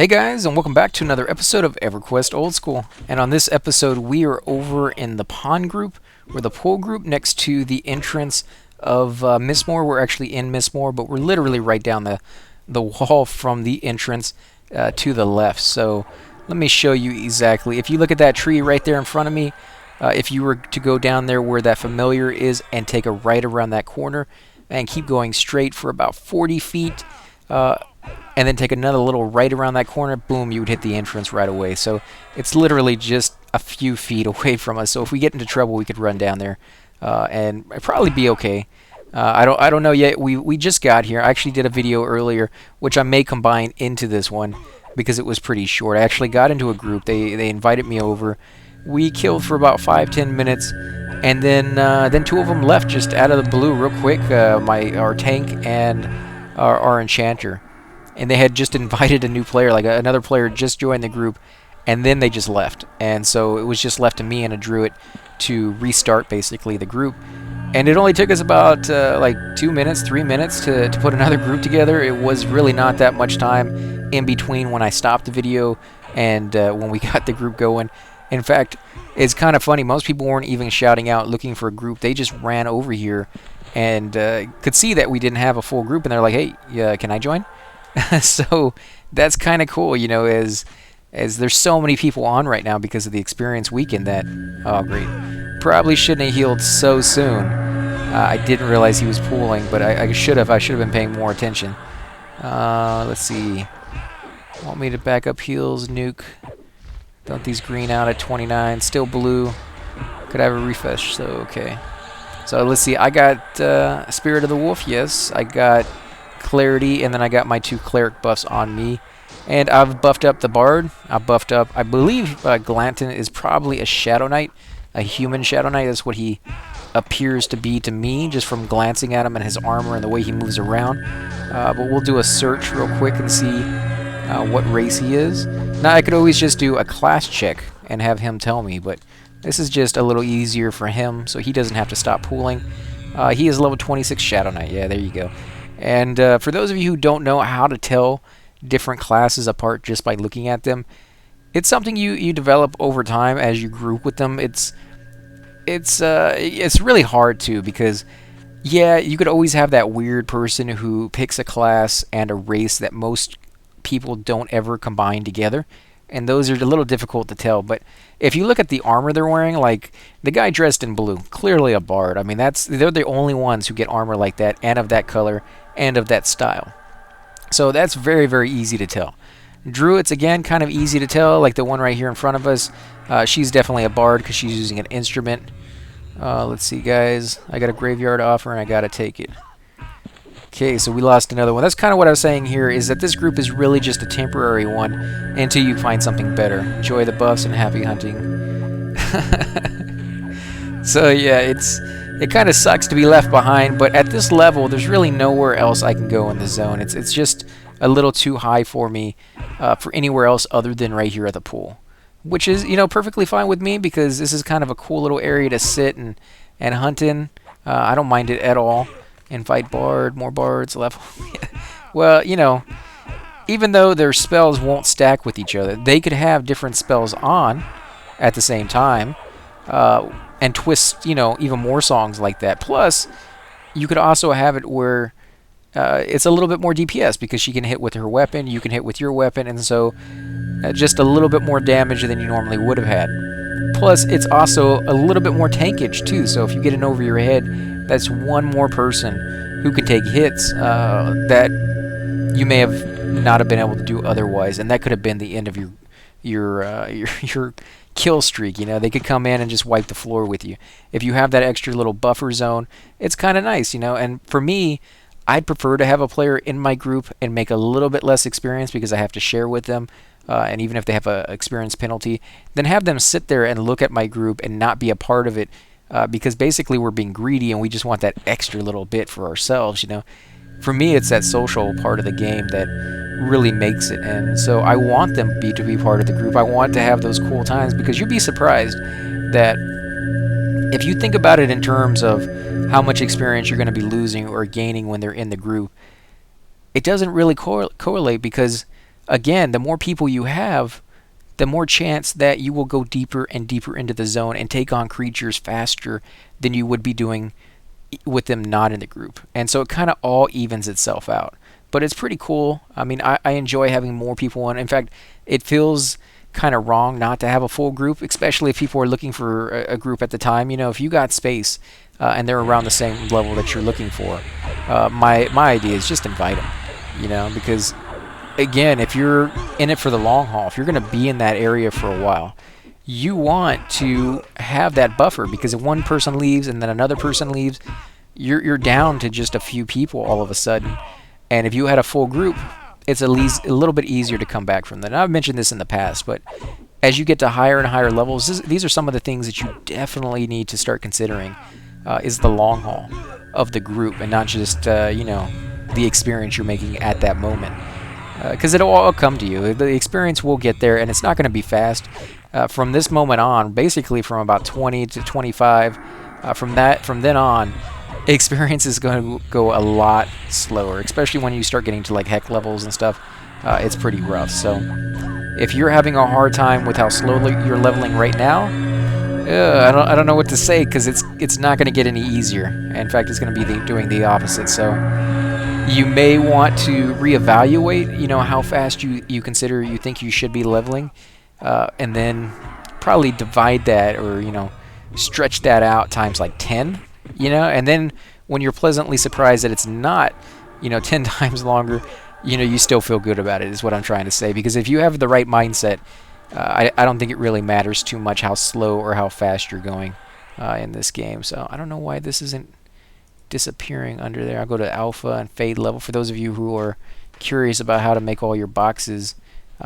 Hey guys, and welcome back to another episode of Everquest Old School. And on this episode, we are over in the pond group, or the pool group, next to the entrance of Mistmoore. We're actually in Mistmoore, but we're literally right down the wall from the entrance to the left. So let me show you exactly. If you look at that tree right there in front of me, if you were to go down there where that familiar is and take a right around that corner and keep going straight for about 40 feet, and then take another little right around that corner, boom, you would hit the entrance right away. So it's literally just a few feet away from us. So if we get into trouble, we could run down there, and it'd probably be okay. I don't know yet. We just got here. I actually did a video earlier, which I may combine into this one because it was pretty short. I actually got into a group. They invited me over. We killed for about 5-10 minutes, and then two of them left just out of the blue real quick. Our tank and our enchanter. And they had just invited a new player, like another player just joined the group, and then they just left. And so it was just left to me and a druid to restart basically the group. And it only took us about like 2 minutes, 3 minutes to put another group together. It was really not that much time in between when I stopped the video and when we got the group going. In fact, it's kind of funny. Most people weren't even shouting out looking for a group. They just ran over here and could see that we didn't have a full group. And they're like, hey, can I join? So that's kind of cool, you know, as there's so many people on right now because of the experience weekend that, oh great, probably shouldn't have healed so soon. I didn't realize he was pooling, but I should have been paying more attention. Let's see, want me to back up heals, nuke, don't these green out at 29, still blue, could I have a refresh, so okay. So let's see, I got Spirit of the Wolf, yes, I got Clarity, and then I got my 2 Cleric buffs on me. And I've buffed up the Bard. I've buffed up, I believe Glanton is probably a Shadow Knight, a human Shadow Knight. That's what he appears to be to me, just from glancing at him and his armor and the way he moves around. But we'll do a search real quick and see what race he is. Now, I could always just do a class check and have him tell me, but this is just a little easier for him, so he doesn't have to stop pooling. He is level 26 Shadow Knight. Yeah, there you go. And for those of you who don't know how to tell different classes apart just by looking at them, it's something you develop over time as you group with them. It's really hard to, because yeah, you could always have that weird person who picks a class and a race that most people don't ever combine together, and those are a little difficult to tell. But if you look at the armor they're wearing, like the guy dressed in blue, clearly a bard. I mean, they're the only ones who get armor like that and of that color and of that style. So that's very, very easy to tell. Druids, again, kind of easy to tell, like the one right here in front of us. She's definitely a bard because she's using an instrument. Let's see, guys. I got a graveyard offer and I gotta take it. Okay, so we lost another one. That's kind of what I was saying here, is that this group is really just a temporary one until you find something better. Enjoy the buffs and happy hunting. So yeah, it kind of sucks to be left behind, but at this level, there's really nowhere else I can go in the zone. It's just a little too high for me for anywhere else other than right here at the pool, which is, you know, perfectly fine with me because this is kind of a cool little area to sit and hunt in. I don't mind it at all. Invite bard, more bards, level. Well, you know, even though their spells won't stack with each other, they could have different spells on at the same time. And twist, you know, even more songs like that. Plus, you could also have it where it's a little bit more DPS because she can hit with her weapon, you can hit with your weapon, and so just a little bit more damage than you normally would have had. Plus, it's also a little bit more tankage too, so if you get in over your head, that's one more person who can take hits that you may have not have been able to do otherwise, and that could have been the end of your kill streak. You know, they could come in and just wipe the floor with you. If you have that extra little buffer zone, it's kind of nice, you know. And for me, I'd prefer to have a player in my group and make a little bit less experience because I have to share with them, and even if they have a experience penalty, then have them sit there and look at my group and not be a part of it, because basically we're being greedy and we just want that extra little bit for ourselves, you know. For me, it's that social part of the game that really makes it, and so I want them to be part of the group. I want to have those cool times, because you'd be surprised that if you think about it in terms of how much experience you're going to be losing or gaining when they're in the group, it doesn't really correlate, because again, the more people you have, the more chance that you will go deeper and deeper into the zone and take on creatures faster than you would be doing with them not in the group. And so it kind of all evens itself out. But it's pretty cool. I mean, I enjoy having more people on. In fact, it feels kind of wrong not to have a full group, especially if people are looking for a group at the time. You know, if you got space and they're around the same level that you're looking for, my idea is just invite them. You know, because again, if you're in it for the long haul, if you're going to be in that area for a while, you want to have that buffer, because if one person leaves and then another person leaves, you're down to just a few people all of a sudden. And if you had a full group, it's at least a little bit easier to come back from that. And I've mentioned this in the past, but as you get to higher and higher levels, these are some of the things that you definitely need to start considering, is the long haul of the group and not just, you know, the experience you're making at that moment. Because it'll all come to you. The experience will get there, and it's not going to be fast. From this moment on, basically from about 20 to 25, from then on, experience is going to go a lot slower, especially when you start getting to like heck levels and stuff. It's pretty rough. So if you're having a hard time with how slowly you're leveling right now, I don't know what to say, because it's not going to get any easier. In fact, it's going to be doing the opposite. So you may want to reevaluate, you know, how fast you think you should be leveling, and then probably divide that, or, you know, stretch that out times like 10, you know, and then when you're pleasantly surprised that it's not, you know, 10 times longer, you know, you still feel good about it, is what I'm trying to say. Because if you have the right mindset, I don't think it really matters too much how slow or how fast you're going in this game. So I don't know why this isn't disappearing under there. I'll go to alpha and fade level for those of you who are curious about how to make all your boxes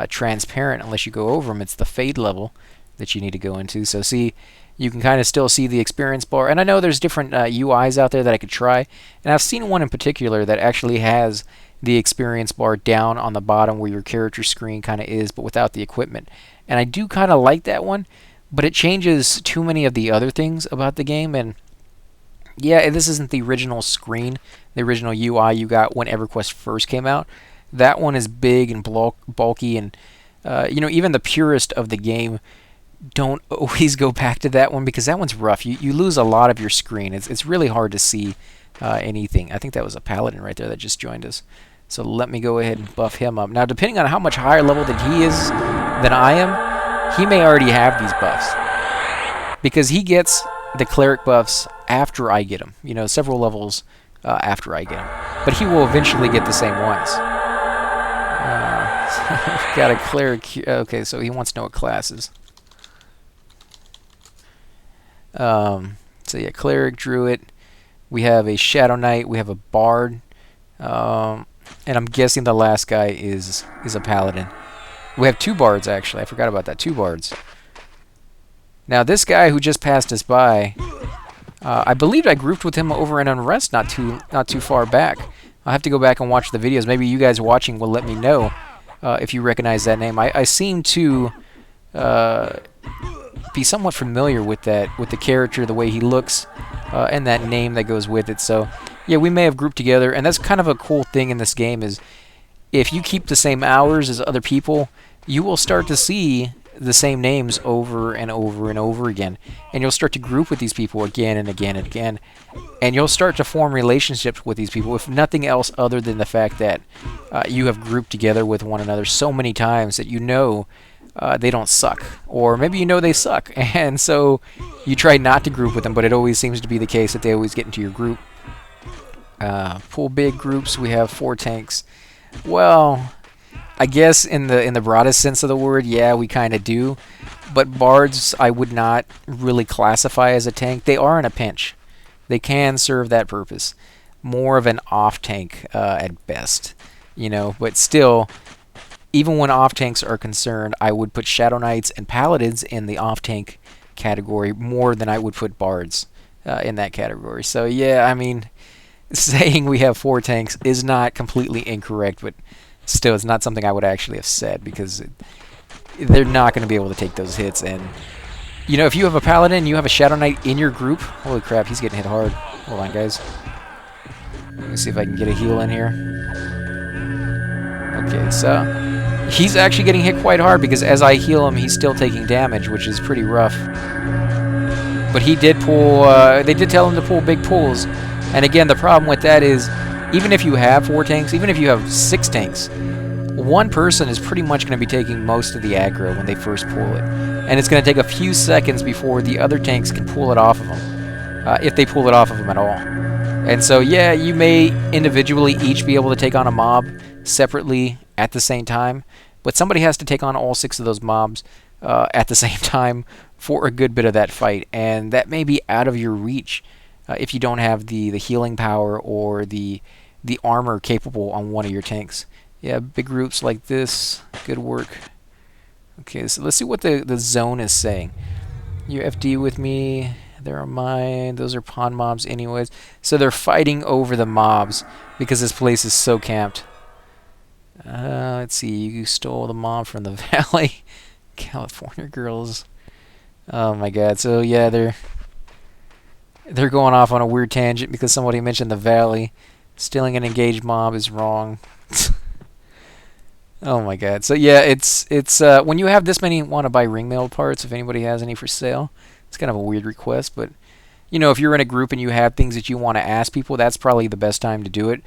transparent unless you go over them. It's the fade level that you need to go into. So see, you can kind of still see the experience bar, and I know there's different UIs out there that I could try, and I've seen one in particular that actually has the experience bar down on the bottom where your character screen kind of is, but without the equipment. And I do kind of like that one, but it changes too many of the other things about the game. And yeah, this isn't the original screen, the original UI you got when Everquest first came out. That one is big and bulky, and you know, even the purest of the game don't always go back to that one, because that one's rough. You lose a lot of your screen. It's really hard to see anything. I think that was a paladin right there that just joined us. So let me go ahead and buff him up. Now, depending on how much higher level that he is than I am, he may already have these buffs, because he gets the cleric buffs after I get them. You know, several levels after I get them. But he will eventually get the same ones. Got a cleric here. Okay, so he wants to know what classes. So yeah, cleric, druid. We have a shadow knight. We have a bard. And I'm guessing the last guy is a paladin. We have 2 bards, actually. I forgot about that. 2 bards. Now, this guy who just passed us by, I believed I grouped with him over in Unrest not too far back. I'll have to go back and watch the videos. Maybe you guys watching will let me know if you recognize that name. I seem to be somewhat familiar with the character, the way he looks, and that name that goes with it. So yeah, we may have grouped together, and that's kind of a cool thing in this game, is if you keep the same hours as other people, you will start to see the same names over and over and over again, and you'll start to group with these people again and again and again, and you'll start to form relationships with these people, if nothing else other than the fact that you have grouped together with one another so many times that you know they don't suck, or maybe you know they suck, and so you try not to group with them, but it always seems to be the case that they always get into your group. Pull big groups. We have 4 tanks. Well, I guess in the broadest sense of the word, yeah, we kind of do. But bards, I would not really classify as a tank. They are in a pinch. They can serve that purpose. More of an off tank at best, you know. But still, even when off tanks are concerned, I would put shadow knights and paladins in the off tank category more than I would put bards in that category. So yeah, I mean, saying we have 4 tanks is not completely incorrect, but still, it's not something I would actually have said, because they're not going to be able to take those hits. And you know, if you have a paladin, you have a shadow knight in your group. Holy crap, he's getting hit hard. Hold on, guys. Let me see if I can get a heal in here. Okay, so He's actually getting hit quite hard because as I heal him, he's still taking damage, which is pretty rough. But he did pull, they did tell him to pull big pulls. And again, the problem with that is, even if you have 4 tanks, even if you have 6 tanks, one person is pretty much going to be taking most of the aggro when they first pull it. And it's going to take a few seconds before the other tanks can pull it off of them, if they pull it off of them at all. And so, yeah, you may individually each be able to take on a mob separately at the same time, but somebody has to take on all 6 of those mobs at the same time for a good bit of that fight, and that may be out of your reach if you don't have the healing power or the armor capable on one of your tanks. Yeah, big groups like this, good work. Okay, so let's see what the zone is saying. You FD with me. There are mine. Those are pawn mobs anyways. So they're fighting over the mobs because this place is so camped. Let's see. You stole the mob from the valley. California girls. Oh my god. So yeah, they're going off on a weird tangent because somebody mentioned the valley. Stealing an engaged mob is wrong. Oh my god. So yeah, it's when you have this many want to buy ringmail parts, if anybody has any for sale. It's kind of a weird request, but you know, if you're in a group and you have things that you want to ask people, that's probably the best time to do it.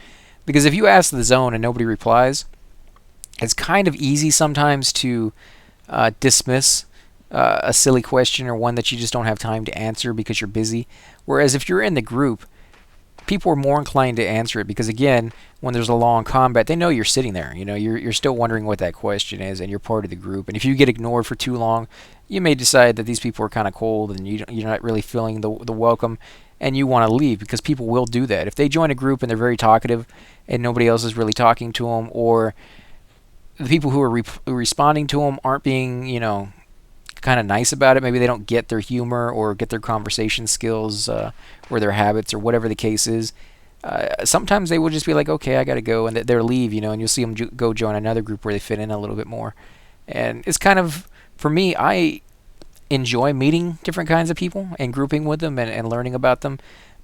Because if you ask the zone and nobody replies, it's kind of easy sometimes to dismiss a silly question or one that you just don't have time to answer because you're busy. Whereas if you're in the group, people are more inclined to answer it because, again, when there's a long combat, they know you're sitting there. You know, you're still wondering what that question is, and you're part of the group. And if you get ignored for too long, you may decide that these people are kind of cold and you're not really feeling the welcome, and you want to leave because people will do that. If they join a group and they're very talkative and nobody else is really talking to them, or the people who are responding to them aren't being, you know, kind of nice about it, maybe they don't get their humor or get their conversation skills or their habits or whatever the case is, sometimes they will just be like, okay, I gotta go, and they'll leave, you know, and you'll see them go join another group where they fit in a little bit more. And it's kind of, for me, I enjoy meeting different kinds of people and grouping with them and learning about them,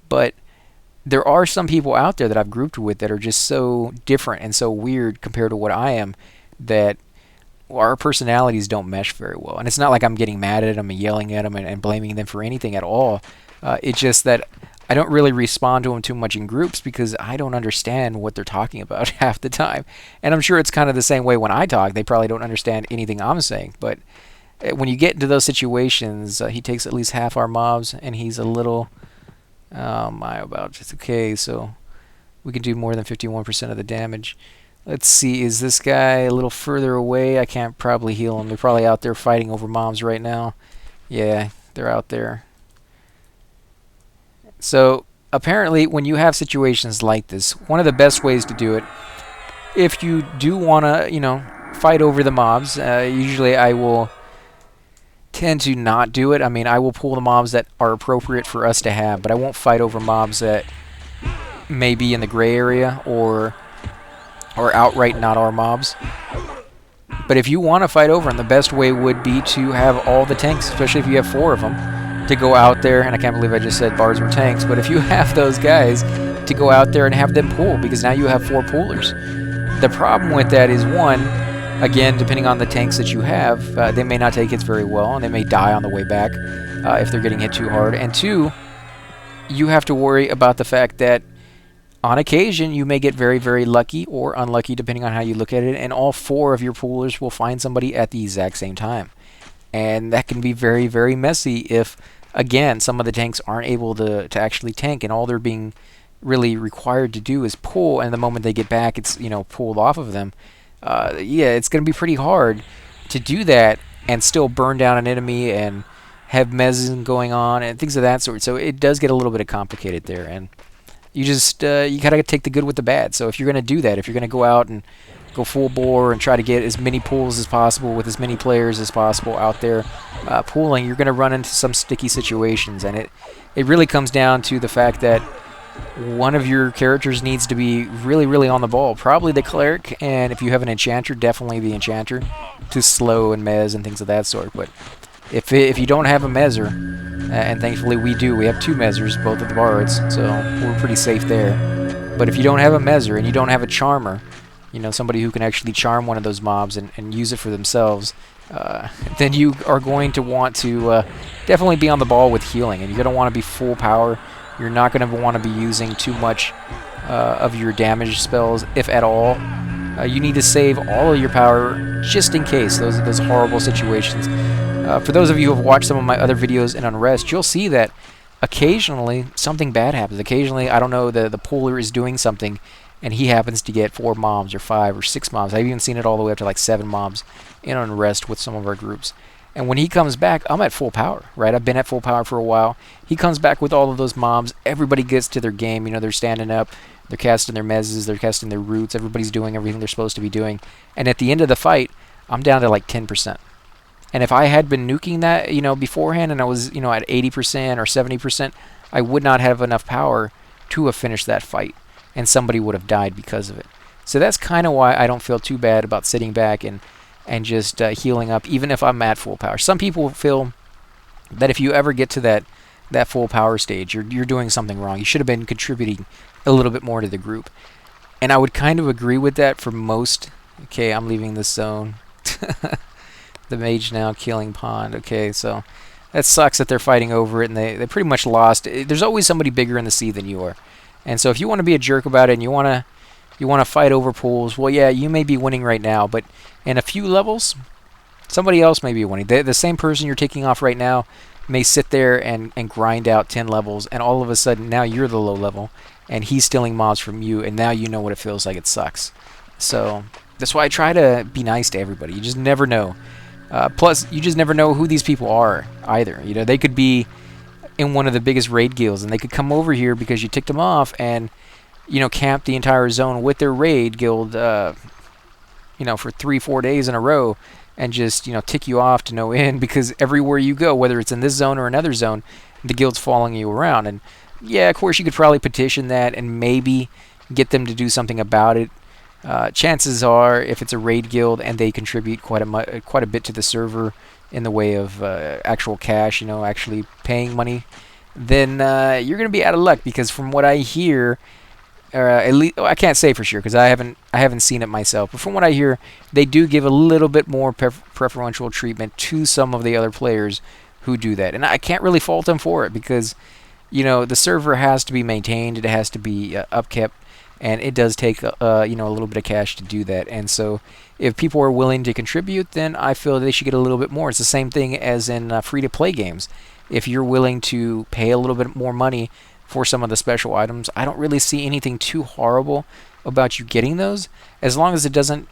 but there are some people out there that I've grouped with that are just so different and so weird compared to what I am that our personalities don't mesh very well. And it's not like I'm getting mad at them and yelling at them and blaming them for anything at all. It's just that I don't really respond to them too much in groups because I don't understand what they're talking about half the time. And I'm sure it's kind of the same way when I talk. They probably don't understand anything I'm saying. But when you get into those situations, he takes at least half our mobs, and he's a little... okay, so we can do more than 51% of the damage. Let's see, is this guy a little further away? I can't probably heal him. They're probably out there fighting over mobs right now. Yeah, they're out there. So, apparently, when you have situations like this, one of the best ways to do it, if you do want to, you know, fight over the mobs, usually I will tend to not do it. I mean, I will pull the mobs that are appropriate for us to have, but I won't fight over mobs that may be in the gray area or outright not our mobs. But if you want to fight over them, the best way would be to have all the tanks, especially if you have 4 of them, to go out there, and I can't believe I just said bards were tanks, but if you have those guys, to go out there and have them pull, because now you have 4 pullers. The problem with that is, one, again, depending on the tanks that you have, they may not take hits very well, and they may die on the way back if they're getting hit too hard. And 2, you have to worry about the fact that on occasion, you may get very, very lucky or unlucky, depending on how you look at it, and all 4 of your poolers will find somebody at the exact same time. And that can be very, very messy if, again, some of the tanks aren't able to actually tank, and all they're being really required to do is pull, and the moment they get back, it's, you know, pulled off of them. Yeah, it's going to be pretty hard to do that and still burn down an enemy and have mezzing going on and things of that sort. So it does get a little bit complicated there, and you just you gotta take the good with the bad. So if you're gonna do that, if you're gonna go out and go full bore and try to get as many pools as possible with as many players as possible out there pooling, you're gonna run into some sticky situations, and it really comes down to the fact that one of your characters needs to be really, really on the ball. Probably the cleric, and if you have an enchanter, definitely the enchanter to slow and mez and things of that sort. But if you don't have a mezzer, and thankfully we do, we have 2 mezzers, both of the bards, so we're pretty safe there. But if you don't have a mezzer and you don't have a charmer, somebody who can actually charm one of those mobs and use it for themselves, then you are going to want to definitely be on the ball with healing, and you're going to want to be full power. You're not going to want to be using too much of your damage spells, if at all. You need to save all of your power just in case those horrible situations. For those of you who have watched some of my other videos in Unrest, you'll see that occasionally something bad happens. Occasionally, I don't know, the puller is doing something, and he happens to get 4 mobs or 5 or 6 mobs. I've even seen it all the way up to like 7 mobs in Unrest with some of our groups. And when he comes back, I'm at full power, right? I've been at full power for a while. He comes back with all of those mobs. Everybody gets to their game. They're standing up. They're casting their mezzes. They're casting their roots. Everybody's doing everything they're supposed to be doing. And at the end of the fight, I'm down to like 10%. And if I had been nuking that, beforehand, and I was, at 80% or 70%, I would not have enough power to have finished that fight. And somebody would have died because of it. So that's kind of why I don't feel too bad about sitting back and just healing up, even if I'm at full power. Some people feel that if you ever get to that full power stage, you're doing something wrong. You should have been contributing a little bit more to the group. And I would kind of agree with that for most. Okay, I'm leaving this zone. The mage now killing Pond. Okay, so that sucks that they're fighting over it, and they pretty much lost. There's always somebody bigger in the sea than you are. And so if you want to be a jerk about it and you want to fight over pools, well, yeah, you may be winning right now, but in a few levels, somebody else may be winning. The same person you're taking off right now may sit there and grind out 10 levels, and all of a sudden now you're the low level, and he's stealing mobs from you, and now you know what it feels like. It sucks. So that's why I try to be nice to everybody. You just never know. Plus, you just never know who these people are either. They could be in one of the biggest raid guilds, and they could come over here because you ticked them off and camp the entire zone with their raid guild for 3-4 days in a row, and just tick you off to no end, because everywhere you go, whether it's in this zone or another zone, the guild's following you around. And yeah, of course you could probably petition that and maybe get them to do something about it. Chances are, if it's a raid guild and they contribute quite a bit to the server in the way of actual cash, actually paying money, then you're going to be out of luck, because from what I hear, at least I can't say for sure because I haven't seen it myself, but from what I hear, they do give a little bit more preferential treatment to some of the other players who do that, and I can't really fault them for it, because the server has to be maintained, it has to be upkept, and it does take a little bit of cash to do that. And so if people are willing to contribute, then I feel they should get a little bit more. It's the same thing as in free-to-play games. If you're willing to pay a little bit more money for some of the special items, I don't really see anything too horrible about you getting those, as long as it doesn't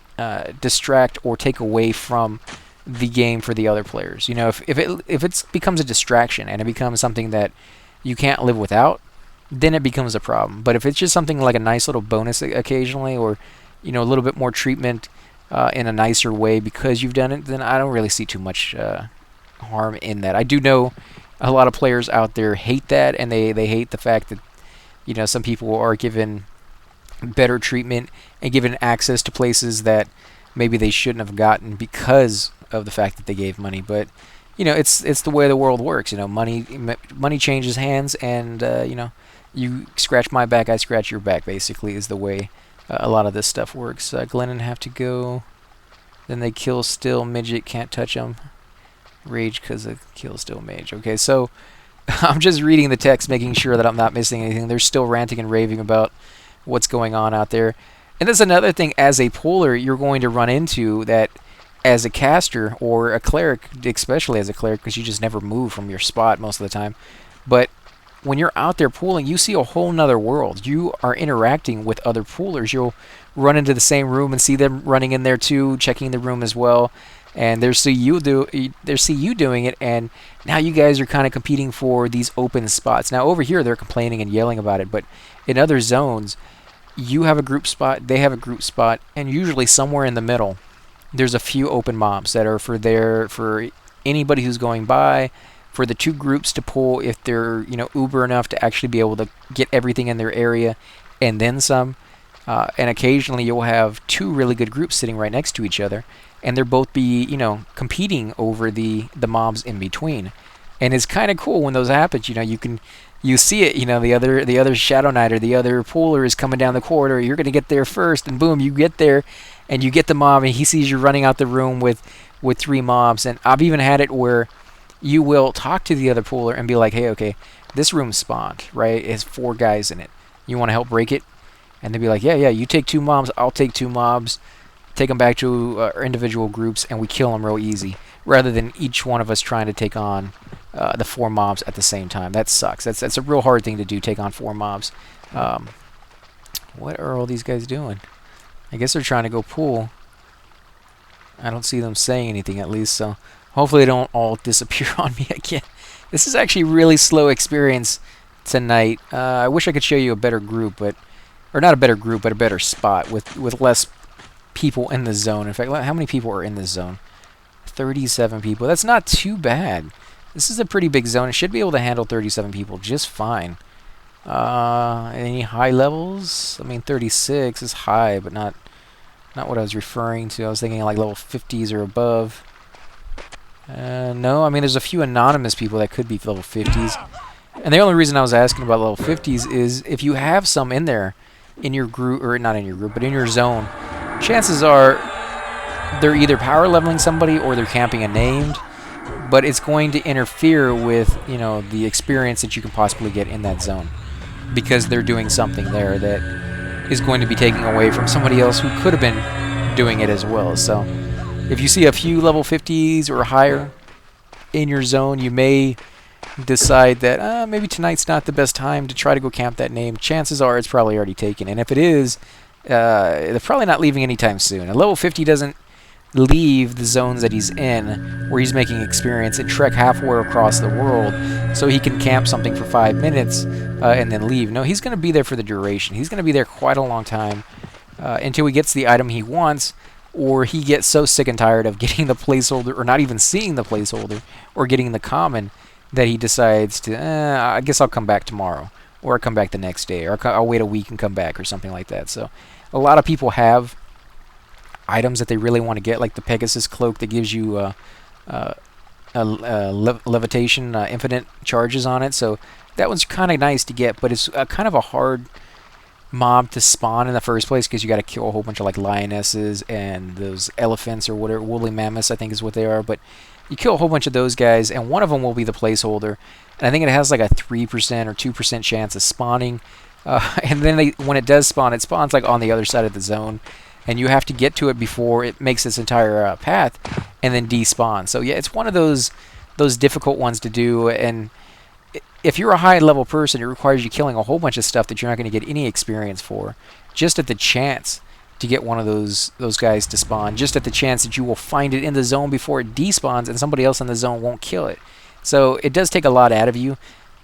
distract or take away from the game for the other players. If it becomes a distraction and it becomes something that you can't live without, then it becomes a problem. But if it's just something like a nice little bonus occasionally, or a little bit more treatment in a nicer way because you've done it, then I don't really see too much harm in that. I do know a lot of players out there hate that, and they hate the fact that some people are given better treatment and given access to places that maybe they shouldn't have gotten because of the fact that they gave money. But it's the way the world works. Money changes hands, and you scratch my back, I scratch your back, basically, is the way a lot of this stuff works. Glennon have to go. Then they kill still. Midget, can't touch them. Rage because of kill still mage. Okay, so I'm just reading the text, making sure that I'm not missing anything. They're still ranting and raving about what's going on out there. And that's another thing, as a puller, you're going to run into that as a caster, or a cleric, especially as a cleric, because you just never move from your spot most of the time. But when you're out there pooling, you see a whole nother world. You are interacting with other poolers. You'll run into the same room and see them running in there too, checking the room as well. And they see you doing it, and now you guys are kind of competing for these open spots. Now over here they're complaining and yelling about it, but in other zones, you have a group spot, they have a group spot, and usually somewhere in the middle, there's a few open mobs that are for anybody who's going by, for the two groups to pull if they're uber enough to actually be able to get everything in their area, and then some. And occasionally you'll have two really good groups sitting right next to each other, and they'll both be competing over the mobs in between. And it's kind of cool when those happen. You can you see it, the other Shadow Knight or the other Pooler is coming down the corridor. You're going to get there first, and boom, you get there, and you get the mob, and he sees you running out the room with 3 mobs. And I've even had it where you will talk to the other Pooler and be like, hey, okay, this room spawned, right? It has 4 guys in it. You want to help break it? And they'd be like, yeah, you take 2 mobs, I'll take 2 mobs, take them back to our individual groups, and we kill them real easy, rather than each one of us trying to take on the 4 mobs at the same time. That sucks. That's a real hard thing to do, take on 4 mobs. What are all these guys doing? I guess they're trying to go pool. I don't see them saying anything, at least, so hopefully they don't all disappear on me again. This is actually really slow experience tonight. I wish I could show you a better group, or not a better group, but a better spot with less people in the zone. In fact, how many people are in this zone? 37 people. That's not too bad. This is a pretty big zone. It should be able to handle 37 people just fine. Any high levels? I mean, 36 is high, but not what I was referring to. I was thinking like level 50s or above. No, I mean, there's a few anonymous people that could be level 50s. And the only reason I was asking about level 50s is if you have some in there, in your group, or not in your group, but in your zone, chances are they're either power leveling somebody or they're camping a named, but it's going to interfere with, the experience that you can possibly get in that zone, because they're doing something there that is going to be taking away from somebody else who could have been doing it as well. So if you see a few level 50s or higher in your zone, you may decide that maybe tonight's not the best time to try to go camp that name. Chances are it's probably already taken, and if it is, they're probably not leaving anytime soon. A level 50 doesn't leave the zones that he's in, where he's making experience, and trek halfway across the world so he can camp something for 5 minutes and then leave. No, he's going to be there for the duration. He's going to be there quite a long time until he gets the item he wants, or he gets so sick and tired of getting the placeholder, or not even seeing the placeholder, or getting the common, that he decides to, I guess I'll come back tomorrow, or I'll come back the next day, or I'll wait a week and come back, or something like that. So a lot of people have items that they really want to get, like the Pegasus cloak that gives you levitation, infinite charges on it. So that one's kind of nice to get, but it's kind of a hard mob to spawn in the first place, because you got to kill a whole bunch of like lionesses and those elephants, or whatever, woolly mammoths I think is what they are. But you kill a whole bunch of those guys, and one of them will be the placeholder, and I think it has like a 3% or 2% chance of spawning, and then when it does spawn, it spawns like on the other side of the zone, and you have to get to it before it makes its entire path and then despawn. So yeah, it's one of those difficult ones to do, and if you're a high level person, it requires you killing a whole bunch of stuff that you're not going to get any experience for, just at the chance to get one of those guys to spawn, just at the chance that you will find it in the zone before it despawns and somebody else in the zone won't kill it. So it does take a lot out of you,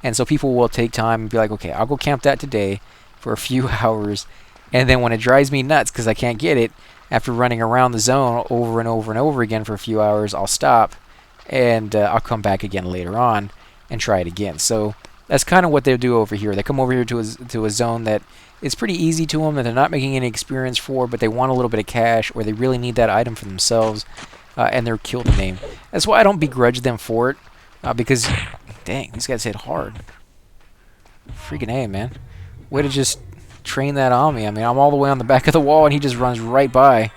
and so people will take time and be like, okay, I'll go camp that today for a few hours, and then when it drives me nuts because I can't get it, after running around the zone over and over and over again for a few hours, I'll stop, and I'll come back again later on and try it again. So that's kind of what they'll do over here. They come over here to a zone that is pretty easy to them, that they're not making any experience for, but they want a little bit of cash, or they really need that item for themselves, and they're killed to name. That's why I don't begrudge them for it, because, dang, these guys hit hard. Freaking A, man. Way to just train that on me. I mean, I'm all the way on the back of the wall, and he just runs right by.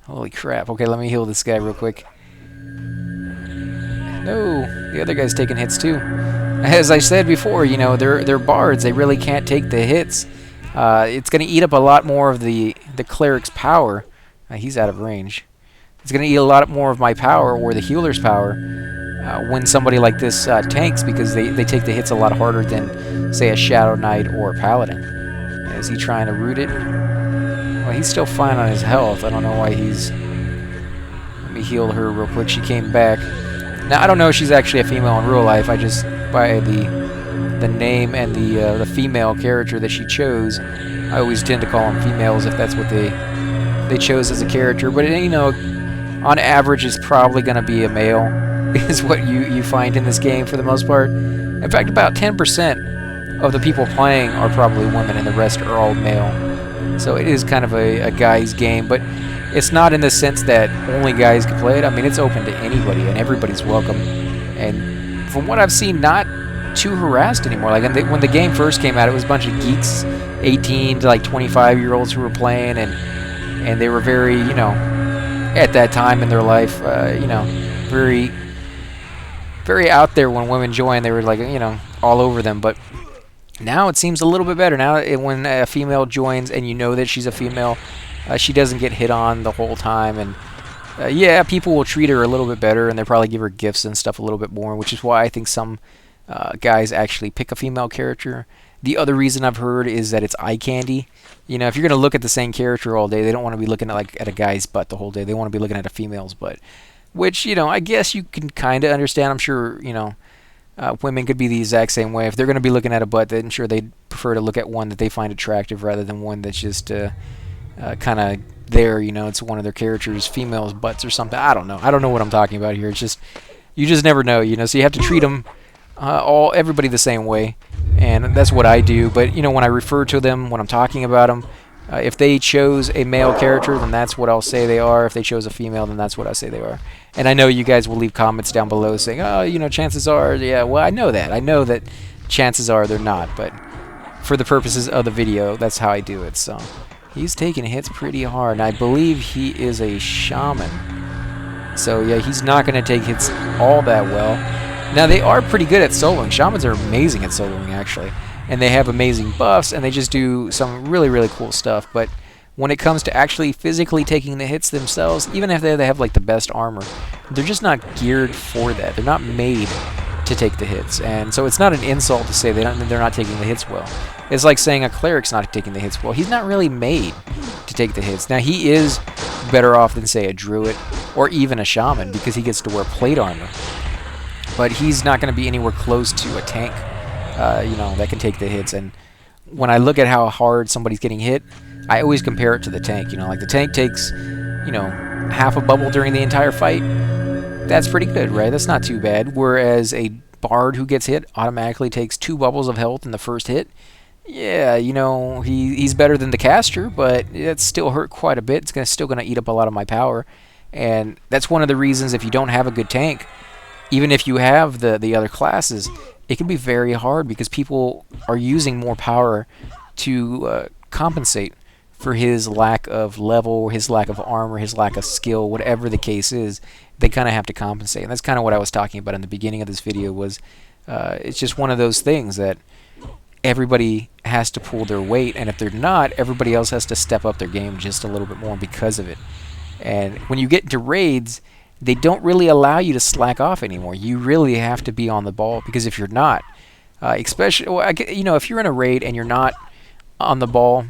Holy crap. Okay, let me heal this guy real quick. No, the other guy's taking hits too. As I said before, they're bards. They really can't take the hits. It's going to eat up a lot more of the cleric's power. He's out of range. It's going to eat a lot more of my power, or the healer's power, when somebody like this tanks, because they take the hits a lot harder than, say, a Shadow Knight or a Paladin. Is he trying to root it? Well, he's still fine on his health. I don't know why he's... Let me heal her real quick. She came back. Now, I don't know if she's actually a female in real life. I just, by the name and the female character that she chose, I always tend to call them females if that's what they chose as a character. But, on average, it's probably going to be a male, is what you find in this game for the most part. In fact, about 10% of the people playing are probably women, and the rest are all male. So it is kind of a guy's game, but it's not in the sense that only guys can play it. I mean, it's open to anybody, and everybody's welcome. And from what I've seen, not too harassed anymore. Like when the game first came out, it was a bunch of geeks, 18 to like 25-year-olds who were playing, and they were very, at that time in their life, very, very out there. When women joined, they were like, all over them. But now it seems a little bit better. Now when a female joins and you know that she's a female, she doesn't get hit on the whole time, and yeah, people will treat her a little bit better, and they probably give her gifts and stuff a little bit more, which is why I think some guys actually pick a female character. The other reason I've heard is that it's eye candy. If you're going to look at the same character all day, they don't want to be looking at a guy's butt the whole day. They want to be looking at a female's butt, which, I guess you can kind of understand. I'm sure, women could be the exact same way. If they're going to be looking at a butt, then sure they'd prefer to look at one that they find attractive rather than one that's just kind of there, it's one of their characters' females' butts or something. I don't know what I'm talking about here. It's just, you just never know, so you have to treat them everybody the same way, and that's what I do. But when I refer to them, when I'm talking about them, if they chose a male character, then that's what I'll say they are. If they chose a female, then that's what I say they are. And I know you guys will leave comments down below saying, oh, chances are, yeah, well, I know that chances are they're not, but for the purposes of the video, that's how I do it. So he's taking hits pretty hard, and I believe he is a shaman. So yeah, he's not going to take hits all that well. Now, they are pretty good at soloing. Shamans are amazing at soloing, actually. And they have amazing buffs, and they just do some really, really cool stuff. But when it comes to actually physically taking the hits themselves, even if they have like the best armor, they're just not geared for that. They're not made to take the hits. And so it's not an insult to say they're not taking the hits well. It's like saying a cleric's not taking the hits well. He's not really made to take the hits. Now, he is better off than, say, a druid or even a shaman because he gets to wear plate armor. But he's not going to be anywhere close to a tank, that can take the hits. And when I look at how hard somebody's getting hit, I always compare it to the tank. Like the tank takes, half a bubble during the entire fight. That's pretty good, right? That's not too bad. Whereas a bard who gets hit automatically takes 2 bubbles of health in the first hit. Yeah, he's better than the caster, but it's still hurt quite a bit. It's still going to eat up a lot of my power. And that's one of the reasons if you don't have a good tank, even if you have the other classes, it can be very hard because people are using more power to compensate for his lack of level, his lack of armor, his lack of skill, whatever the case is. They kind of have to compensate. And that's kind of what I was talking about in the beginning of this video was it's just one of those things that everybody has to pull their weight, and if they're not, everybody else has to step up their game just a little bit more because of it. And when you get into raids, they don't really allow you to slack off anymore. You really have to be on the ball, because if you're not, especially, if you're in a raid and you're not on the ball,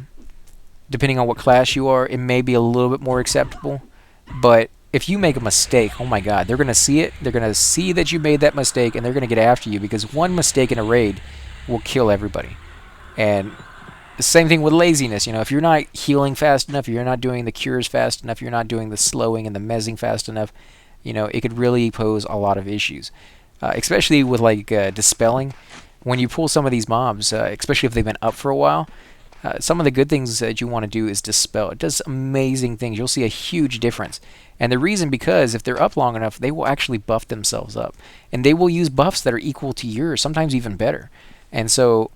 depending on what class you are, it may be a little bit more acceptable. But if you make a mistake, oh my God, they're going to see it. They're going to see that you made that mistake, and they're going to get after you, because one mistake in a raid will kill everybody. And the same thing with laziness. If you're not healing fast enough, if you're not doing the cures fast enough, you're not doing the slowing and the mezzing fast enough, it could really pose a lot of issues. Especially with dispelling. When you pull some of these mobs, especially if they've been up for a while, some of the good things that you want to do is dispel. It does amazing things. You'll see a huge difference. And the reason, because if they're up long enough, they will actually buff themselves up. And they will use buffs that are equal to yours, sometimes even better. And so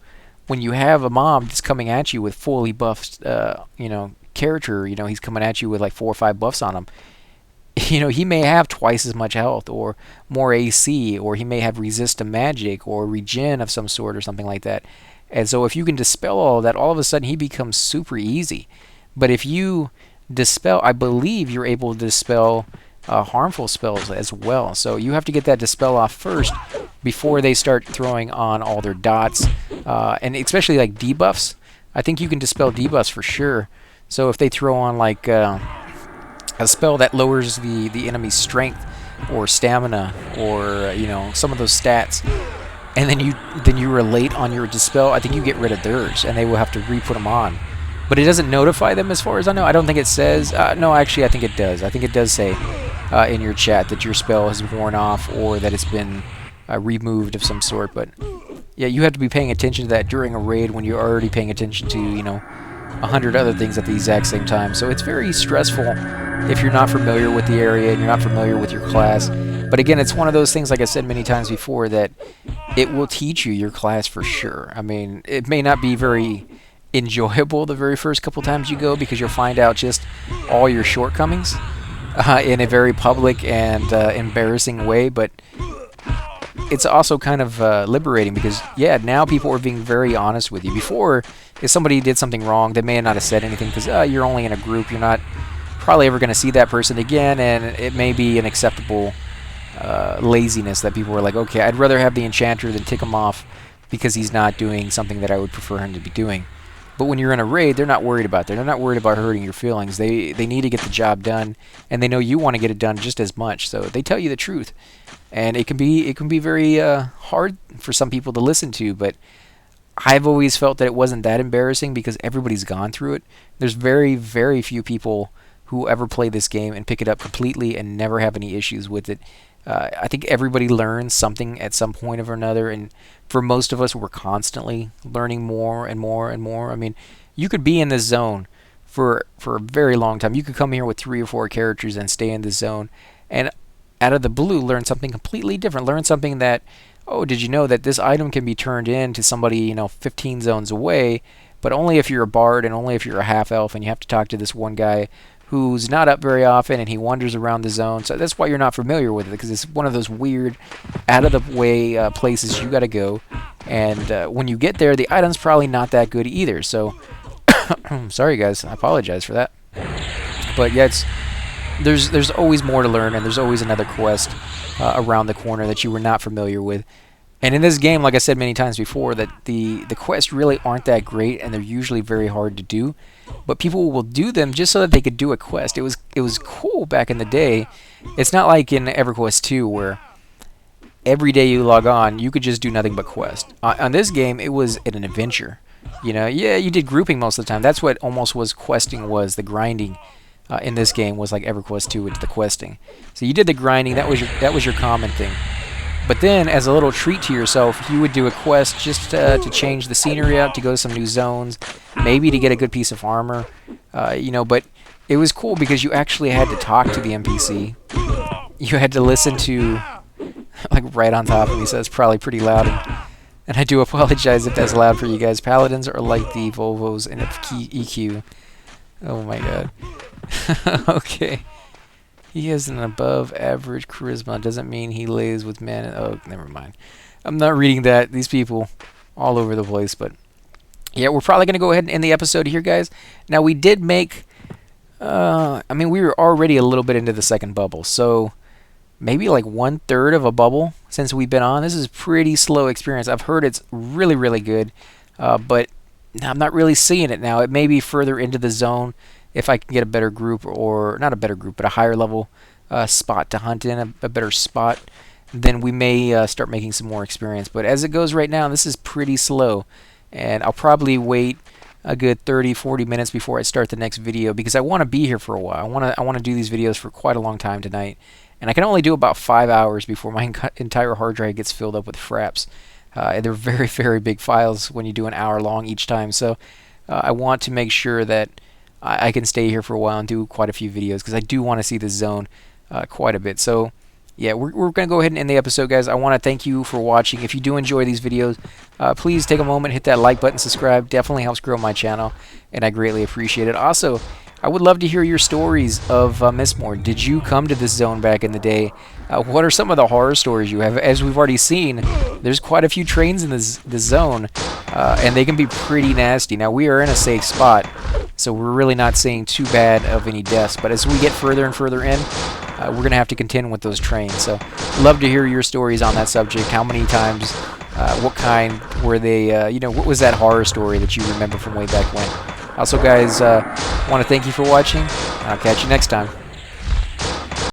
when you have a mob that's coming at you with fully buffed, character, he's coming at you with like 4 or 5 buffs on him, he may have twice as much health or more AC, or he may have resist to magic or regen of some sort or something like that. And so if you can dispel all of that, all of a sudden he becomes super easy. But if you dispel, I believe you're able to dispel harmful spells as well. So you have to get that dispel off first before they start throwing on all their dots. And especially like debuffs. I think you can dispel debuffs for sure. So if they throw on like a spell that lowers the enemy's strength or stamina or some of those stats, and then you relate on your dispel, I think you get rid of theirs, and they will have to re-put them on. But it doesn't notify them as far as I know. I don't think it says... no, actually, I think it does. I think it does say in your chat that your spell has worn off or that it's been removed of some sort. But yeah, you have to be paying attention to that during a raid when you're already paying attention to, 100 other things at the exact same time. So it's very stressful if you're not familiar with the area and you're not familiar with your class. But again, it's one of those things, like I said many times before, that it will teach you your class for sure. I mean, it may not be very enjoyable the very first couple times you go, because you'll find out just all your shortcomings in a very public and embarrassing way, but it's also kind of liberating, because yeah, now people are being very honest with you. Before, if somebody did something wrong, they may not have said anything, because you're only in a group, you're not probably ever going to see that person again, and it may be an acceptable laziness that people were like, okay, I'd rather have the enchanter than tick him off because he's not doing something that I would prefer him to be doing. But when you're in a raid, they're not worried about that. They're not worried about hurting your feelings. They need to get the job done, and they know you want to get it done just as much. So they tell you the truth, and it can be very hard for some people to listen to. But I've always felt that it wasn't that embarrassing because everybody's gone through it. There's very, very few people who ever play this game and pick it up completely and never have any issues with it. I think everybody learns something at some point or another, and for most of us, we're constantly learning more and more and more. I mean, you could be in this zone for a very long time. You could come here with 3 or 4 characters and stay in this zone, and out of the blue, learn something completely different. Learn something that, oh, did you know that this item can be turned in to somebody, 15 zones away, but only if you're a bard and only if you're a half-elf, and you have to talk to this one guy who's not up very often, and he wanders around the zone. So that's why you're not familiar with it, because it's one of those weird, out-of-the-way places you got to go. And when you get there, the item's probably not that good either. So, sorry guys, I apologize for that. But yeah, there's always more to learn, and there's always another quest around the corner that you were not familiar with. And in this game, like I said many times before, that the quests really aren't that great, and they're usually very hard to do. But people will do them just so that they could do a quest. It was cool back in the day. It's not like in Everquest 2 where every day you log on, you could just do nothing but quest. On this game, it was an adventure. Yeah, you did grouping most of the time. That's what almost was questing, was the grinding. In this game was like Everquest 2 with the questing. So you did the grinding. That was your common thing. But then, as a little treat to yourself, you would do a quest just to change the scenery up, to go to some new zones, maybe to get a good piece of armor, But it was cool because you actually had to talk to the NPC. You had to listen to, like right on top of me, so it's probably pretty loud. And I do apologize if that's loud for you guys. Paladins are like the Volvos in EQ. Oh my god. Okay. He has an above average charisma. Doesn't mean he lays with men. Oh, never mind. I'm not reading that. These people all over the place. But yeah, we're probably going to go ahead and end the episode here, guys. Now, we did make... we were already a little bit into the second bubble. So maybe like 1/3 of a bubble since we've been on. This is pretty slow experience. I've heard it's really, really good. But I'm not really seeing it now. It may be further into the zone. If I can get a better group, or not a better group, but a higher level spot to hunt in, a better spot, then we may start making some more experience. But as it goes right now, this is pretty slow. And I'll probably wait a good 30-40 minutes before I start the next video, because I want to be here for a while. I want to do these videos for quite a long time tonight. And I can only do about 5 hours before my entire hard drive gets filled up with fraps. They're very, very big files when you do an hour long each time. So I want to make sure that I can stay here for a while and do quite a few videos, because I do want to see this zone quite a bit. So yeah, we're going to go ahead and end the episode, guys. I want to thank you for watching. If you do enjoy these videos, please take a moment, hit that like button, subscribe. Definitely helps grow my channel, and I greatly appreciate it. Also, I would love to hear your stories of Mistmoore. Did you come to this zone back in the day? What are some of the horror stories you have? As we've already seen, there's quite a few trains in this zone, and they can be pretty nasty. Now, we are in a safe spot, so we're really not seeing too bad of any deaths. But as we get further and further in, we're going to have to contend with those trains. So love to hear your stories on that subject. How many times, what kind were they, what was that horror story that you remember from way back when? Also, guys, want to thank you for watching. I'll catch you next time.